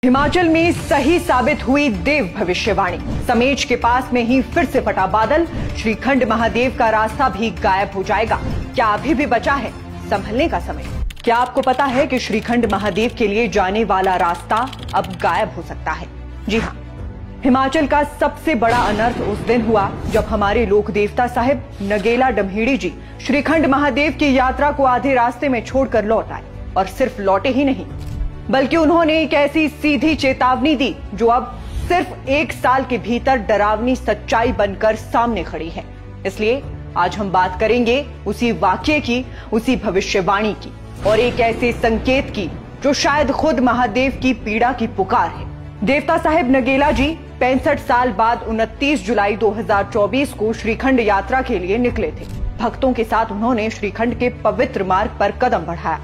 हिमाचल में सही साबित हुई देव भविष्यवाणी। समेच के पास में ही फिर से फटा बादल। श्रीखंड महादेव का रास्ता भी गायब हो जाएगा। क्या अभी भी बचा है संभलने का समय? क्या आपको पता है कि श्रीखंड महादेव के लिए जाने वाला रास्ता अब गायब हो सकता है? जी हाँ, हिमाचल का सबसे बड़ा अनर्थ उस दिन हुआ जब हमारे लोक देवता साहिब नगेला डम्हीड़ी जी श्रीखंड महादेव की यात्रा को आधे रास्ते में छोड़कर लौट आए। और सिर्फ लौटे ही नहीं, बल्कि उन्होंने एक ऐसी सीधी चेतावनी दी जो अब सिर्फ 1 साल के भीतर डरावनी सच्चाई बनकर सामने खड़ी है। इसलिए आज हम बात करेंगे उसी वाक्य की, उसी भविष्यवाणी की और एक ऐसे संकेत की जो शायद खुद महादेव की पीड़ा की पुकार है। देवता साहिब नगेला जी 65 साल बाद 29 जुलाई 2024 को श्रीखंड यात्रा के लिए निकले थे। भक्तों के साथ उन्होंने श्रीखंड के पवित्र मार्ग पर कदम बढ़ाया,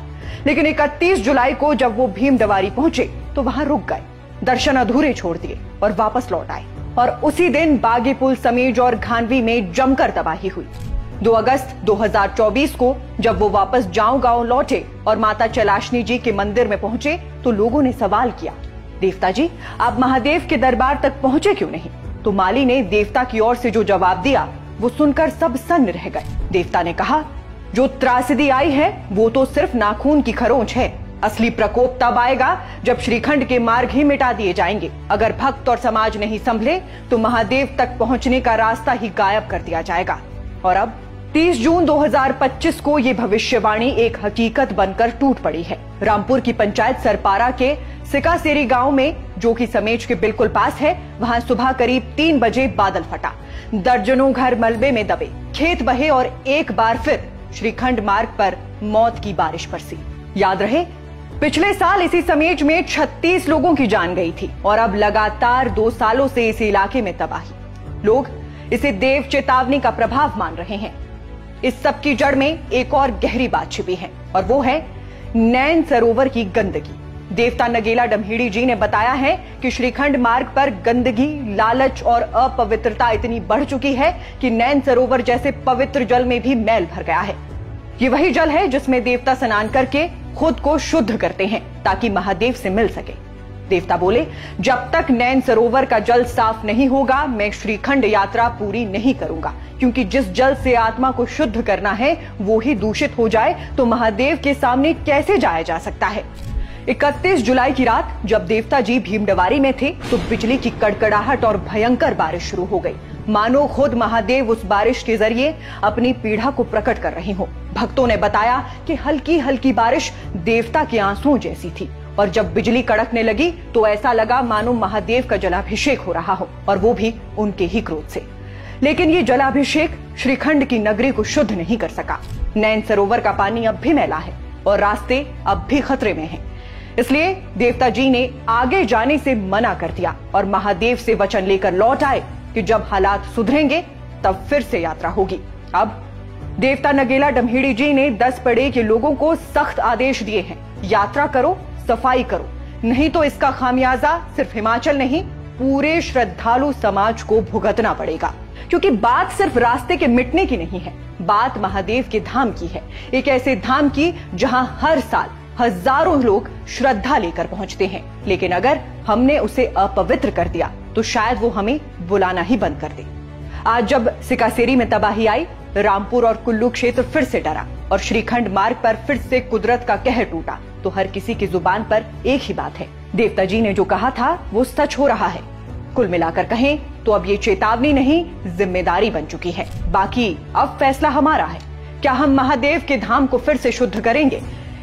लेकिन 31 जुलाई को जब वो भीमडवारी पहुंचे तो वहां रुक गए, दर्शन अधूरे छोड़ दिए और वापस लौट आए। और उसी दिन बागी पुल, समेज और घानवी में जमकर तबाही हुई। 2 अगस्त 2024 को जब वो वापस जाओ गांव लौटे और माता चलाशनी जी के मंदिर में पहुंचे तो लोगों ने सवाल किया, देवता जी आप महादेव के दरबार तक पहुंचे क्यों नहीं? तो माली ने देवता की ओर से जो जवाब दिया वो सुनकर सब सन्न रह गए। देवता ने कहा, जो त्रासदी आई है वो तो सिर्फ नाखून की खरोंच है। असली प्रकोप तब आएगा जब श्रीखंड के मार्ग ही मिटा दिए जाएंगे। अगर भक्त और समाज नहीं संभले तो महादेव तक पहुंचने का रास्ता ही गायब कर दिया जाएगा। और अब 30 जून 2025 को ये भविष्यवाणी एक हकीकत बनकर टूट पड़ी है। रामपुर की पंचायत सरपारा के सिकासेरी गांव में, जो कि समेच के बिल्कुल पास है, वहां सुबह करीब 3 बजे बादल फटा। दर्जनों घर मलबे में दबे, खेत बहे और एक बार फिर श्रीखंड मार्ग पर मौत की बारिश बरसी। याद रहे, पिछले साल इसी समेज में 36 लोगों की जान गई थी और अब लगातार 2 सालों से इस इलाके में तबाही। लोग इसे देव चेतावनी का प्रभाव मान रहे हैं। इस सब की जड़ में एक और गहरी बात छिपी है और वो है नैन सरोवर की गंदगी। देवता नगेला डम्हीड़ी जी ने बताया है कि श्रीखंड मार्ग पर गंदगी, लालच और अपवित्रता इतनी बढ़ चुकी है कि नैन सरोवर जैसे पवित्र जल में भी मैल भर गया है। ये वही जल है जिसमें देवता स्नान करके खुद को शुद्ध करते हैं ताकि महादेव से मिल सके। देवता बोले, जब तक नैन सरोवर का जल साफ नहीं होगा मैं श्रीखंड यात्रा पूरी नहीं करूंगा, क्योंकि जिस जल से आत्मा को शुद्ध करना है वो ही दूषित हो जाए तो महादेव के सामने कैसे जाया जा सकता है। 31 जुलाई की रात जब देवता जी भीमडवारी में थे तो बिजली की कड़कड़ाहट और भयंकर बारिश शुरू हो गई, मानो खुद महादेव उस बारिश के जरिए अपनी पीड़ा को प्रकट कर रही हो। भक्तों ने बताया कि हल्की हल्की बारिश देवता के आंसुओं जैसी थी और जब बिजली कड़कने लगी तो ऐसा लगा मानो महादेव का जलाभिषेक हो रहा हो, और वो भी उनके ही क्रोध से। लेकिन ये जलाभिषेक श्रीखंड की नगरी को शुद्ध नहीं कर सका। नैन सरोवर का पानी अब भी मैला है और रास्ते अब भी खतरे में हैं। इसलिए देवता जी ने आगे जाने से मना कर दिया और महादेव से वचन लेकर लौट आए कि जब हालात सुधरेंगे तब फिर से यात्रा होगी। अब देवता नगेला डम्हीड़ी जी ने 10 पड़े के लोगों को सख्त आदेश दिए हैं, यात्रा करो, सफाई करो, नहीं तो इसका खामियाजा सिर्फ हिमाचल नहीं पूरे श्रद्धालु समाज को भुगतना पड़ेगा। क्योंकि बात सिर्फ रास्ते के मिटने की नहीं है, बात महादेव के धाम की है। एक ऐसे धाम की जहां हर साल हजारों लोग श्रद्धा लेकर पहुंचते हैं, लेकिन अगर हमने उसे अपवित्र कर दिया तो शायद वो हमें बुलाना ही बंद कर दे। आज जब सिकासेरी में तबाही आई, रामपुर और कुल्लू क्षेत्र फिर से डरा और श्रीखंड मार्ग पर फिर से कुदरत का कहर टूटा, तो हर किसी की जुबान पर एक ही बात है, देवता जी ने जो कहा था वो सच हो रहा है। कुल मिलाकर कहें तो अब ये चेतावनी नहीं, जिम्मेदारी बन चुकी है। बाकी अब फैसला हमारा है। क्या हम महादेव के धाम को फिर से शुद्ध करेंगे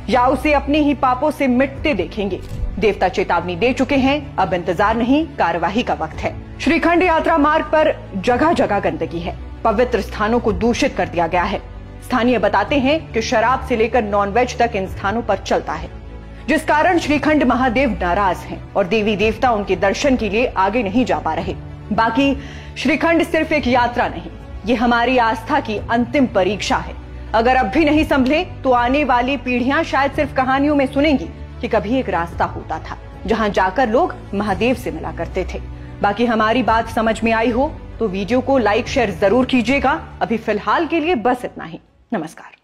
या उसे अपने ही पापों से मिटते देखेंगे? देवता चेतावनी दे चुके हैं, अब इंतजार नहीं, कार्यवाही का वक्त है। श्रीखंड यात्रा मार्ग पर जगह जगह गंदगी है, पवित्र स्थानों को दूषित कर दिया गया है। स्थानीय बताते हैं कि शराब से लेकर नॉनवेज तक इन स्थानों पर चलता है, जिस कारण श्रीखंड महादेव नाराज हैं और देवी देवता उनके दर्शन के लिए आगे नहीं जा पा रहे। बाकी श्रीखंड सिर्फ एक यात्रा नहीं, ये हमारी आस्था की अंतिम परीक्षा है। अगर अब भी नहीं संभले तो आने वाली पीढ़ियां शायद सिर्फ कहानियों में सुनेंगी कि कभी एक रास्ता होता था जहां जाकर लोग महादेव से मिला करते थे। बाकी हमारी बात समझ में आई हो तो वीडियो को लाइक शेयर जरूर कीजिएगा। अभी फिलहाल के लिए बस इतना ही। नमस्कार।